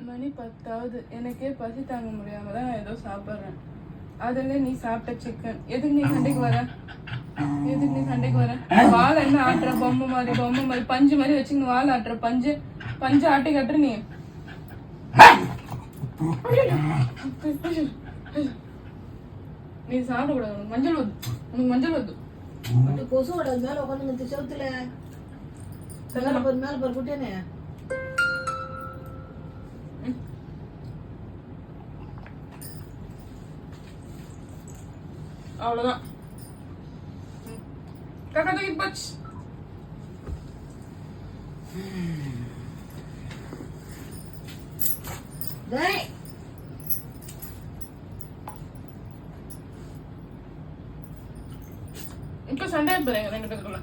மணி 10 எனக்கே பசி தாங்க முடியாம தான் ஏதோ சாப்பிட்றேன். அதுல நீ சாப்பிட்ட சிக்கன். எதுக்கு நீ சண்டைக்கு வர? வாழை என்ன ஆட்டுற? பொம்மை மாதிரி பஞ்சு மாதிரி வச்சுன்னு வாழை ஆட்டுற. பஞ்சு ஆட்டி கட்டுற நீ. நீ சாப்பிடக்கூடாது. உனக்கு மஞ்சள் வருது. கொசு விடாது. மேல உட்காந்து செவத்துல மேல பாரு குட்டியானே. அவ்வளவுதான். காக்கா தூக்கி போச்சு. இப்ப சண்டை போறேங்க 2 பேருக்குள்ள.